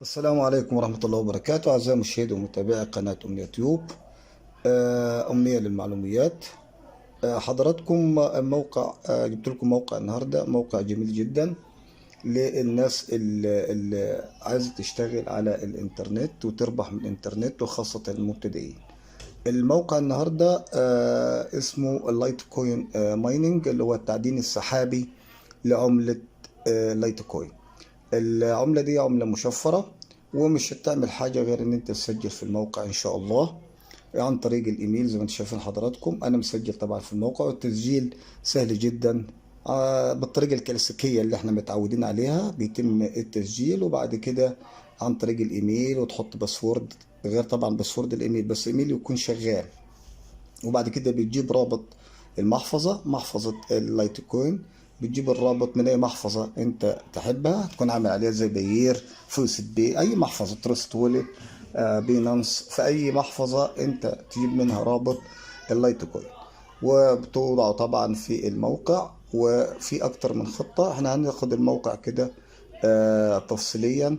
السلام عليكم ورحمة الله وبركاته أعزائي مشاهدي ومتابعي قناة أمنية تيوب. أمنية للمعلوميات. حضراتكم موقع، جبت لكم موقع النهاردة، موقع جميل جدا للناس اللي عايزة تشتغل على الإنترنت وتربح من الإنترنت، وخاصة المبتدئين. الموقع النهاردة اسمه اللايت كوين مايننج، اللي هو التعدين السحابي لعملة لايت كوين. العملة دي عملة مشفرة، ومش هتعمل حاجة غير ان انت تسجل في الموقع ان شاء الله عن طريق الايميل. زي ما انتم شايفين حضراتكم انا مسجل طبعا في الموقع، والتسجيل سهل جدا بالطريقة الكلاسيكية اللي احنا متعودين عليها. بيتم التسجيل وبعد كده عن طريق الايميل، وتحط باسورد غير طبعا باسورد الايميل، بس ايميل يكون شغال. وبعد كده بتجيب رابط المحفظة، محفظة اللايت كوين. بتجيب الرابط من اي محفظة انت تحبها، تكون عامل عليها زي باير، فوست بي، اي محفظة، ترست وولت، بينانس، في اي محفظة انت تجيب منها رابط اللايت كوين، وبتوضعه طبعا في الموقع. وفي اكتر من خطة، احنا هناخد الموقع كده تفصيليا.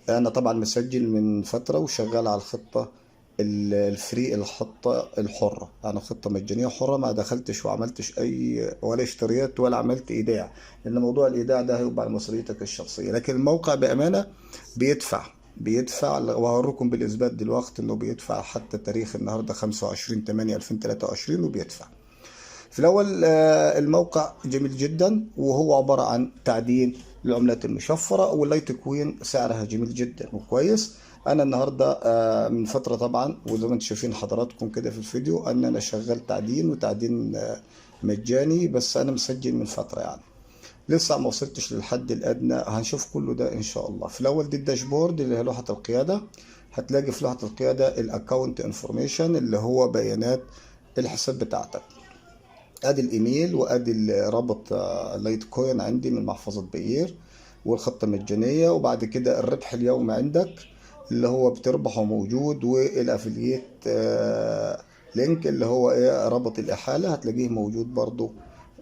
انا طبعا مسجل من فترة وشغال على الخطة الفري، الخطة الحرة، يعني خطة مجانية حرة، ما دخلتش وعملتش اي ولا اشتريت ولا عملت ايداع، لان موضوع الايداع ده هيبقى على مسؤوليتك الشخصية. لكن الموقع بامانة بيدفع وهوريكم بالاثبات دلوقتي انه بيدفع حتى تاريخ النهارده 25/8/2023 وبيدفع. في الأول الموقع جميل جدا، وهو عبارة عن تعدين العملات المشفرة، واللايت كوين سعرها جميل جدا وكويس. أنا النهاردة من فترة طبعا، وزي ما انتم شايفين حضراتكم كده في الفيديو، أن أنا شغال تعدين، وتعدين مجاني، بس أنا مسجل من فترة يعني لسه ما وصلتش للحد الأدنى. هنشوف كله ده إن شاء الله. في الأول دي الداشبورد اللي هي لوحة القيادة. هتلاقي في لوحة القيادة الأكاونت انفورميشن، اللي هو بيانات الحساب بتاعتك. ادي الايميل، وادي رابط لايت كوين عندي من محفظة باير، والخطة مجانية. وبعد كده الربح اليومي عندك اللي هو بتربحه موجود، والافلييت لينك اللي هو ايه، رابط الاحالة، هتلاقيه موجود برضو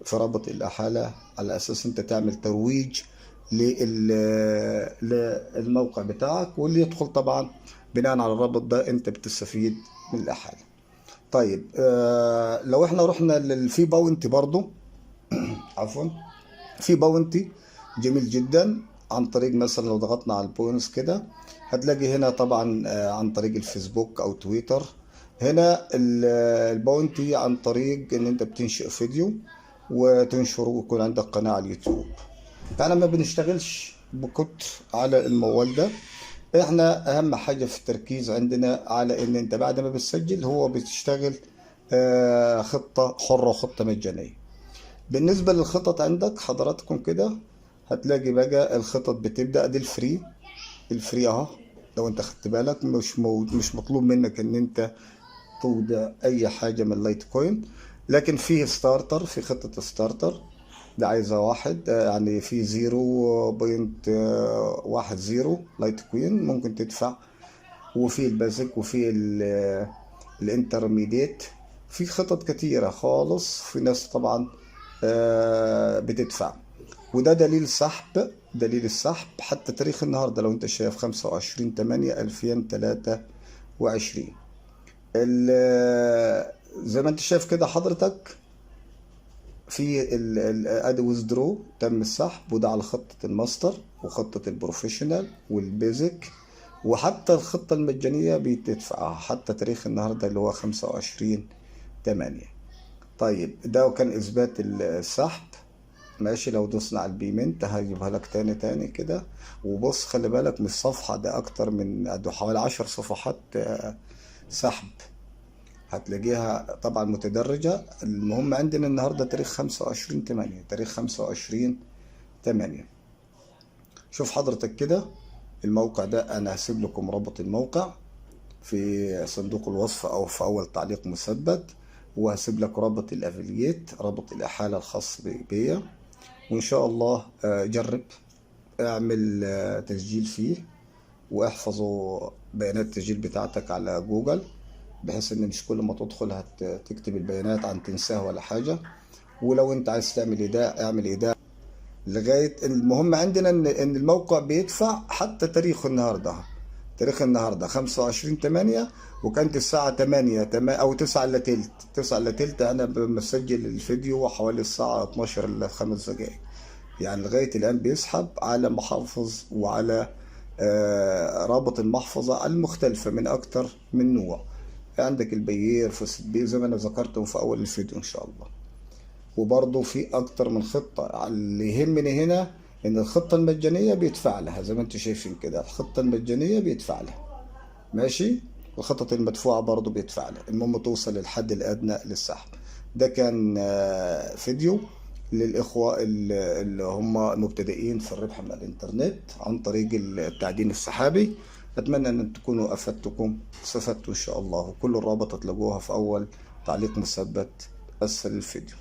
في رابط الاحالة، على اساس انت تعمل ترويج للموقع بتاعك. واللي يدخل طبعا بناء على الرابط ده انت بتستفيد من الاحالة. طيب لو احنا رحنا في باونتي برضو، عفوا، في باونتي جميل جدا عن طريق، مثلا لو ضغطنا على البوينتس كده هتلاقي هنا طبعا عن طريق الفيسبوك او تويتر. هنا الباونتي عن طريق ان انت بتنشئ فيديو وتنشره، ويكون عندك قناة على اليوتيوب. فانا ما بنشتغلش بكتر على الموال ده. احنا اهم حاجة في التركيز عندنا على ان انت بعد ما بتسجل هو بتشتغل خطة حرة وخطة مجانية. بالنسبة للخطط عندك حضراتكم كده، هتلاقي بقى الخطط بتبدأ دي الفري. الفري اهو، لو انت خدت بالك مش مطلوب منك ان انت تودع اي حاجة من اللايت كوين. لكن فيه ستارتر، في خطة ستارتر ده عايزة واحد يعني في 0.10 لايت كوين ممكن تدفع. وفي البازك، وفي الانترميديت. في خطط كتيرة خالص، في ناس طبعا بتدفع. وده دليل سحب، دليل السحب حتى تاريخ النهاردة لو انت شايف 25/8/2023. زي ما انت شايف كده حضرتك، في ادي ويزدرو تم السحب، وده على خطة الماستر وخطة البروفيشنال والبيزك. وحتى الخطة المجانية بتدفعها حتى تاريخ النهاردة اللي هو 25/8. طيب ده كان إثبات السحب. ماشي، لو دوسنا على البيمنت هجيبها لك تاني كده. وبص خلي بالك من الصفحة، ده أكتر من ده حوالي 10 صفحات سحب. هتلاقيها طبعا متدرجة. المهم عندنا النهاردة تاريخ 25/8، تاريخ 25/8. شوف حضرتك كده الموقع ده، أنا هسيب لكم رابط الموقع في صندوق الوصف أو في أول تعليق مثبت. وهسيب لك رابط الأفلييت، رابط الإحالة الخاص بيا. وإن شاء الله جرب اعمل تسجيل فيه، واحفظوا بيانات التسجيل بتاعتك على جوجل، بحيث ان مش كل ما تدخل هتكتب البيانات عن تنساها ولا حاجة. ولو انت عايز تعمل ايداع اعمل ايداع. لغاية المهم عندنا إن الموقع بيدفع حتى تاريخ النهاردة. تاريخ النهاردة 25/8، وكانت الساعة 8 أو 9 إلا تلت. 9 إلا تلت أنا بسجل الفيديو حوالي الساعة 12 إلا 5 دقايق. يعني لغاية الآن بيسحب على محافظ وعلى رابط المحفظة المختلفة من أكتر من نوع. عندك البيير في زي ما أنا ذكرته في أول الفيديو إن شاء الله. وبرضه في أكتر من خطة. اللي يهمني هنا إن الخطة المجانية بيدفع لها، زي ما انتم شايفين كده، الخطة المجانية بيدفع لها ماشي، والخطط المدفوعة برضه بيدفع لها، المهم توصل للحد الأدنى للسحب. ده كان فيديو للإخوة اللي هم مبتدئين في الربح من الإنترنت عن طريق التعدين السحابي. أتمنى أن تكونوا أفدتكم استفدتوا إن شاء الله، وكل الرابط تلاقوها في أول تعليق مثبت أسفل الفيديو.